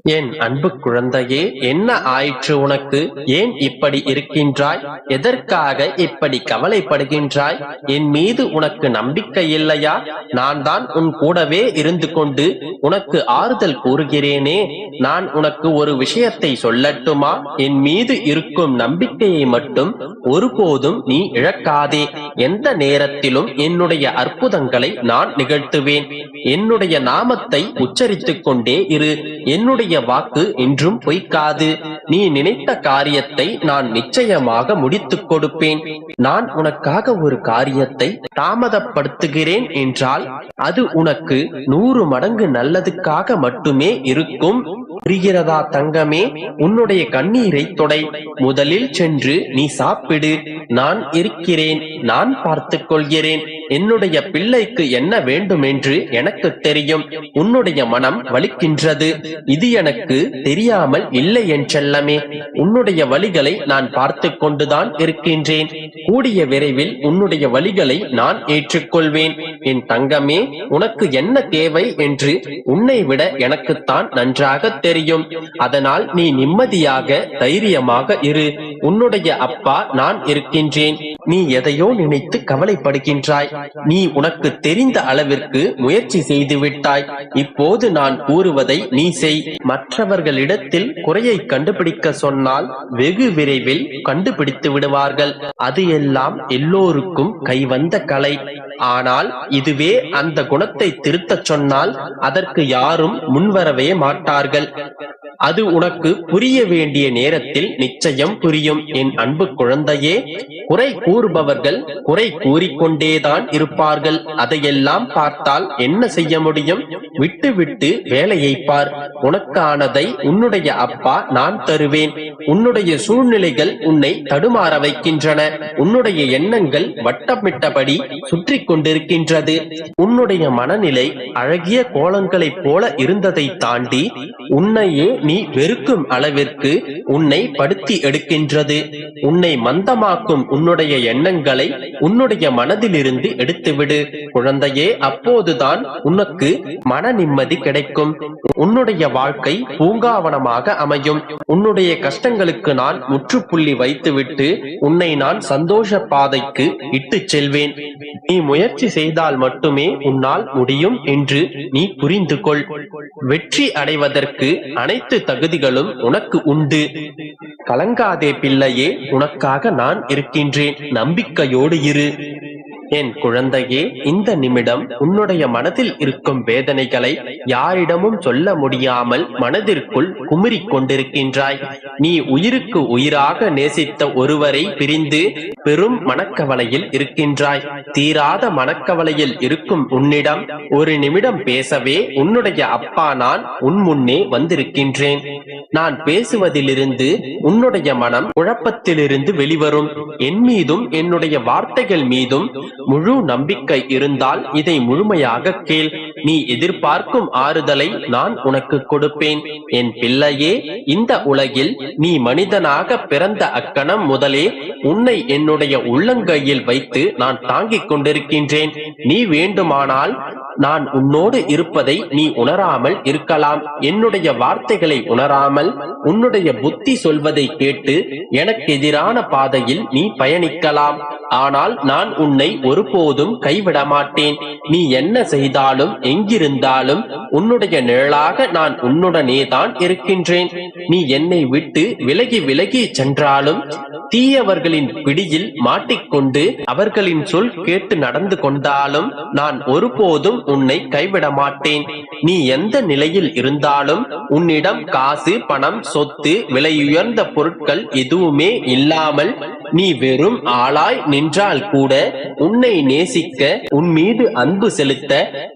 என் அன்பு குழந்தையே, என்ன ஆயிற்று உனக்கு? ஏன் இப்படி இருக்கின்றாய்? எதற்காக இப்படி கவலைப்படுகின்றாய்? என் மீது உனக்கு நம்பிக்கை இல்லையா? நான் தான் உன் கூடவே இருந்து கொண்டு உனக்கு ஆறுதல் கூறுகிறேனே. நான் உனக்கு ஒரு விஷயத்தை சொல்லட்டுமா? என் மீது இருக்கும் நம்பிக்கையை மட்டும் ஒருபோதும் நீ இழக்காதே. எந்த நேரத்திலும் என்னுடைய அற்புதங்களை நான் நிகழ்த்துவேன். என்னுடைய நாமத்தை உச்சரித்துக் கொண்டே இரு. என்னுடைய வாக்கு என்றும் பொய்க்காது. நீ நினைத்த காரியத்தை நான் நிச்சயமாக முடித்துக் கொடுப்பேன். நான் உனக்காக ஒரு காரியத்தை தாமதப்படுத்துகிறேன் என்றால் அது உனக்கு 100 மடங்கு நல்லதுக்காக மட்டுமே இருக்கும். புரிகிறதா தங்கமே? உன்னுடைய கண்ணீரை தொடை. முதலில் சென்று நீ சாப்பிடு. நான் இருக்கிறேன். நான் பார்த்துக் கொள்கிறேன். என்னுடைய பிள்ளைக்கு என்ன வேண்டும் என்று எனக்கு தெரியும். உன்னுடைய மனம் வலிக்கின்றது. இது எனக்கு தெரியாமல் இல்லை என் செல்லமே. உன்னுடைய வலிகளை நான் பார்த்து கொண்டுதான் இருக்கின்றேன். கூடிய விரைவில் உன்னுடைய வலிகளை நான் ஏற்றுக்கொள்வேன். என் தங்கமே, உனக்கு என்ன தேவை என்று உன்னை விட எனக்குத்தான் நன்றாக தெரியும். அதனால் நீ நிம்மதியாக தைரியமாக இரு. உன்னுடைய அப்பா நான் இருக்கின்றேன். நீ எதையோ நினைத்து கவலைப்படுகின்றாய். நீ உனக்கு தெரிந்த அளவிற்கு முயற்சி செய்து விட்டாய். இப்போது நான் கூறுவதை நீ செய். மற்றவர்களிடத்தில் குறையை கண்டுபிடிக்க சொன்னால் வெகு விரைவில் கண்டுபிடித்து விடுவார்கள். அது எல்லாம் எல்லோருக்கும் கைவந்த கலை. ஆனால் இதுவே அந்த குணத்தை திருத்தச் சொன்னால் அதற்கு யாரும் முன்வரவே மாட்டார்கள். அது உனக்கு புரிய வேண்டிய நேரத்தில் நிச்சயம் புரியும். என் அன்பு குழந்தையே, குறை கூறுபவர்கள் குறை கூறிக்கொண்டேதான் இருப்பார்கள். அதையெல்லாம் பார்த்தால் என்ன செய்ய முடியும்? விட்டு விட்டு வேலையை பார். உனக்கானதை உன்னுடைய அப்பா நான் தருவேன். உன்னுடைய சூழ்நிலைகள் உன்னை தடுமாற வைக்கின்றன. உன்னுடைய எண்ணங்கள் வட்டமிட்டபடி சுற்றி கொண்டிருக்கின்றது. உன்னுடைய மனநிலை அழகிய கோலங்களைப் போல இருந்ததை தாண்டி உன்னையே நீ வெறுக்கும் அளவிற்கு உன்னை படுத்தி எடுக்கின்றது. உன்னை மந்தமாக்கும் உன்னுடைய எண்ணங்களை உன்னுடைய மனதிலிருந்து எடுத்துவிடு குழந்தையே. அப்போதுதான் உனக்கு மன நிம்மதி கிடைக்கும். உன்னுடைய வாழ்க்கை பூங்காவனமாக அமையும். உன்னுடைய கஷ்டங்களுக்கு நான் முற்றுப்புள்ளி வைத்துவிட்டு உன்னை நான் சந்தோஷ பாதைக்கு இட்டுச் செல்வேன். நீ முயற்சி செய்தால் மட்டுமே உன்னால் முடியும் என்று நீ புரிந்து கொள். வெற்றி அடைவதற்கு அனைத்து தகுதிகளும் உனக்கு உண்டு. கலங்காதே பிள்ளையே, உனக்காக நான் இருக்கின்றேன். நம்பிக்கையோடு இரு. என் குழந்தையே, இந்த நிமிடம் உன்னுடைய மனதில் இருக்கும் வேதனைகளை யாரிடமும் சொல்ல முடியாமல் மனதிற்குள் குமுறிக் கொண்டிருக்கின்றாய். நீ உயிருக்கு உயிராக நேசித்த ஒருவரை பிரிந்து பெரும் மனக்கவலையில் இருக்கின்றாய். தீராத மனக்கவலையில் இருக்கும் உன்னிடம் ஒரு நிமிடம் பேசவே உன்னுடைய அப்பா நான் உன் முன்னே வந்திருக்கின்றேன். நான் பேசுவதிலிருந்து உன்னுடைய மனம் குழப்பத்திலிருந்து வெளிவரும். என் மீதும் என்னுடைய வார்த்தைகள் மீதும் முழு நம்பிக்கை இருந்தால் இதை முழுமையாக கேள். நீ எதிர்பார்க்கும் ஆறுதலை நான் உனக்கு கொடுப்பேன். என் பிள்ளையே, இந்த உலகில் நீ மனிதனாக பிறந்த அக்கணம் முதலே உன்னை என்னுடைய உள்ளங்கையில் வைத்து நான் தாங்கிக் கொண்டிருக்கின்றேன். நீ வேண்டுமானால் நான் உன்னோடு இருப்பதை நீ உணராமல் இருக்கலாம். என்னுடைய வார்த்தைகளை உணராமல் உன்னுடைய புத்தி சொல்வதை கேட்டு எனக்கு எதிரான பாதையில் நீ பயணிக்கலாம். ஆனால் நான் உன்னை ஒருபோதும் கைவிட மாட்டேன். நீ என்ன செய்தாலும் எங்கிருந்தாலும் உன்னுடைய நிழலாக நான் உன்னுடனே தான் இருக்கின்றேன். நீ என்னை விட்டு விலகி விலகி சென்றாலும் தீயவர்களின் பிடியில் மாட்டிக்கொண்டு அவர்களின் சொல் கேட்டு நடந்து கொண்டாலும் நான் ஒருபோதும் உன்னை கைவிட மாட்டேன். நீ எந்த நிலையில் இருந்தாலும் உன்னிடம் காசு, பணம், சொத்து, விலையுயர்ந்த பொருட்கள் எதுவுமே இல்லாமல் நீ வெறும் ஆளாய் நின்றால் கூட உன்னை நேசிக்க, உன் மீது அன்பு செலுத்த,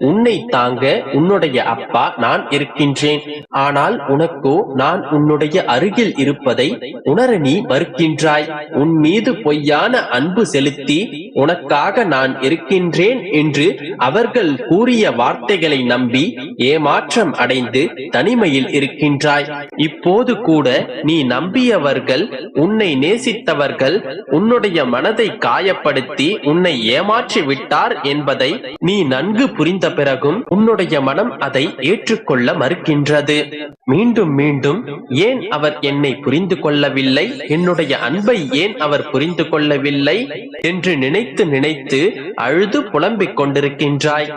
உன்னை தாங்க உன்னுடைய அப்பா நான் இருக்கின்றேன். ஆனால் உனக்கோ நான் உன்னுடைய அருகில் இருப்பதை உணர நீ மறுக்கின்றாய். உன் மீது பொய்யான அன்பு செலுத்தி உனக்காக நான் இருக்கின்றேன் என்று அவர்கள் கூறிய வார்த்தைகளை நம்பி ஏமாற்றம் அடைந்து தனிமையில் இருக்கின்றாய். இப்போது கூட நீ நம்பியவர்கள், உன்னை நேசித்தவர்கள் உன்னுடைய மனதை காயப்படுத்தி உன்னை ஏமாற்றி விட்டார் என்பதை நீ நன்கு புரிந்த பிறகும் உன்னுடைய மனம் அதை ஏற்றுக்கொள்ள மறுக்கின்றது. மீண்டும் மீண்டும் ஏன் அவர் என்னை புரிந்து கொள்ளவில்லை, என்னுடைய அன்பை ஏன் அவர் புரிந்து கொள்ளவில்லை என்று நினைத்து நினைத்து அழுது புலம்பிக் கொண்டிருக்கின்றாய்.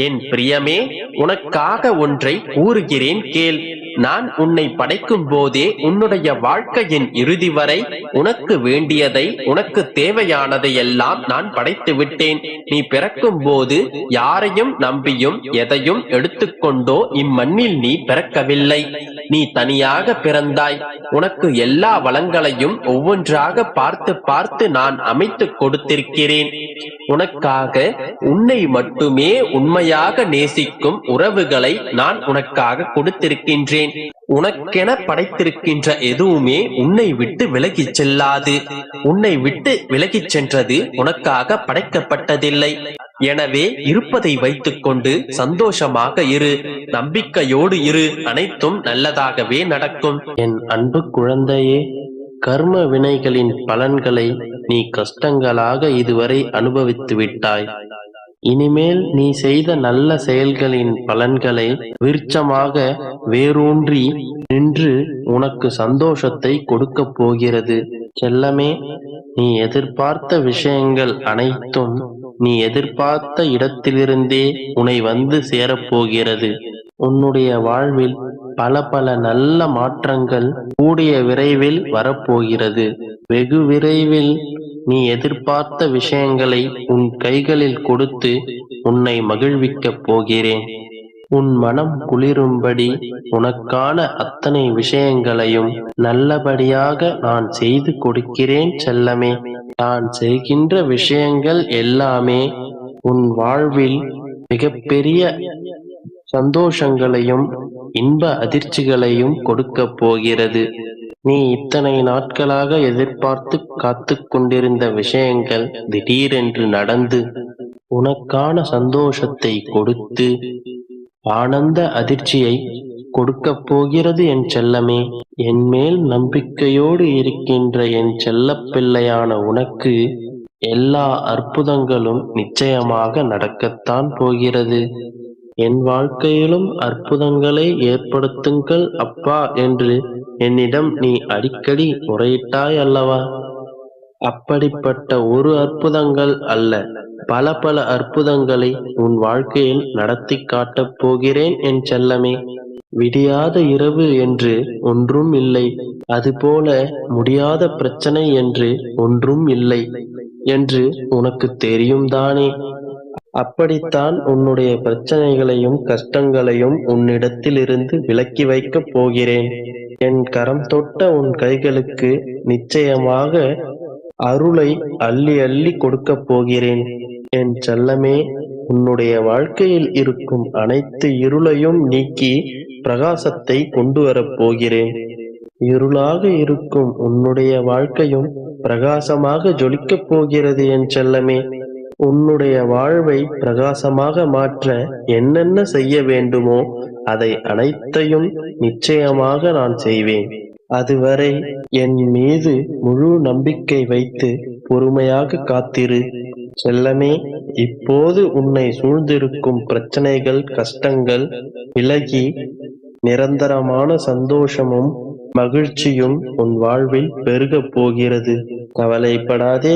என் பிரியமே, உனக்காக ஒன்றை கூறுகிறேன் கேள். நான் உன்னை படைக்கும் போதே உன்னுடைய வாழ்க்கையின் இறுதி வரை உனக்கு வேண்டியதை, உனக்கு தேவையானதை எல்லாம் நான் படைத்து விட்டேன். நீ பிறக்கும் போது யாரையும் நம்பியும் எதையும் எடுத்துக்கொண்டோ இம்மண்ணில் நீ பிறக்கவில்லை. நீ தனியாக பிறந்தாய். உனக்கு எல்லா வளங்களையும் ஒவ்வொன்றாக பார்த்து பார்த்து நான் அமைத்து கொடுத்திருக்கிறேன். உனக்காக உன்னை மட்டுமே உண்மையாக நேசிக்கும் உறவுகளை நான் உனக்காக கொடுத்திருக்கின்றேன். உனக்கென படைத்திருக்கின்ற எதுவுமே உன்னை விட்டு விலகிச் செல்லாது. உன்னை விட்டு விலகிச் சென்றது உனக்காக படைக்கப்பட்டதில்லை. எனவே இருப்பதை வைத்துக் கொண்டு சந்தோஷமாக இரு, நம்பிக்கையோடு இரு. அனைத்தும் நல்லதாகவே நடக்கும். என் அன்பு குழந்தையே, கர்ம வினைகளின் பலன்களை நீ கஷ்டங்களாக இதுவரை அனுபவித்து விட்டாய். இனிமேல் நீ செய்த நல்ல செயல்களின் பலன்களை விருட்சமாக வேரூன்றி நின்று உனக்கு சந்தோஷத்தை கொடுக்கப் போகிறது. செல்லமே, நீ எதிர்பார்த்த விஷயங்கள் அனைத்தும் நீ எதிர்பார்த்த இடத்திலிருந்தே உன்னை வந்து சேரப்போகிறது. உன்னுடைய வாழ்வில் பல பல நல்ல மாற்றங்கள் கூடிய விரைவில் வரப்போகிறது. வெகு விரைவில் நீ எதிர்பார்த்த விஷயங்களை உன் கைகளில் கொடுத்து உன்னை மகிழ்விக்கப் போகிறேன். உன் மனம் குளிரும்படி உனக்கான அத்தனை விஷயங்களையும் நல்லபடியாக நான் செய்து கொடுக்கிறேன் செல்லமே. நான் செய்கின்ற விஷயங்கள் எல்லாமே உன் வாழ்வில் மிகப்பெரிய சந்தோஷங்களையும் இன்ப அதிர்ச்சிகளையும் கொடுக்கப் போகிறது. நீ இத்தனை நாட்களாக எதிர்பார்த்து காத்து கொண்டிருந்த விஷயங்கள் திடீரென்று நடந்து உனக்கான சந்தோஷத்தை கொடுத்து ஆனந்த அதிர்ச்சியை கொடுக்கப் போகிறது என் செல்லமே. என் மேல் நம்பிக்கையோடு இருக்கின்ற என் செல்லப் பிள்ளையான உனக்கு எல்லா அற்புதங்களும் நிச்சயமாக நடக்கத்தான் போகிறது. என் வாழ்க்கையிலும் அற்புதங்களை ஏற்படுத்துங்கள் அப்பா என்று என்னிடம் நீ அடிக்கடி முறையிட்டாய் அல்லவா? அப்படிப்பட்ட ஒரு அற்புதங்கள் அல்ல, பல பல அற்புதங்களை உன் வாழ்க்கையில் நடத்தி காட்டப் போகிறேன் என் செல்லமே. விடியாத இரவு என்று ஒன்றும் இல்லை, அதுபோல முடியாத பிரச்சனை என்று ஒன்றும் இல்லை என்று உனக்கு தெரியும் தானே. அப்படித்தான் உன்னுடைய பிரச்சனைகளையும் கஷ்டங்களையும் உன்னிடத்திலிருந்து விலக்கி வைக்கப் போகிறேன். என் கரம் தொட்ட உன் கைகளுக்கு நிச்சயமாக அருளை அள்ளி அள்ளி கொடுக்கப் போகிறேன். என் செல்லமே, உன்னுடைய வாழ்க்கையில் இருக்கும் அனைத்து இருளையும் நீக்கி பிரகாசத்தை கொண்டு வரப் போகிறேன். இருளாக இருக்கும் உன்னுடைய வாழ்க்கையும் பிரகாசமாக ஜொலிக்கப் போகிறது என் செல்லமே. உன்னுடைய வாழ்வை பிரகாசமாக மாற்ற என்னென்ன செய்ய வேண்டுமோ அதை அனைத்தையும் நிச்சயமாக நான் செய்வேன். அதுவரை என் மீது முழு நம்பிக்கை வைத்து பொறுமையாக காத்திரு செல்லமே. இப்போது உன்னை சூழ்ந்திருக்கும் பிரச்சனைகள் கஷ்டங்கள் விலகி நிரந்தரமான சந்தோஷமும் மகிழ்ச்சியும் உன் வாழ்வில் பெருகப் போகிறது. கவலைப்படாதே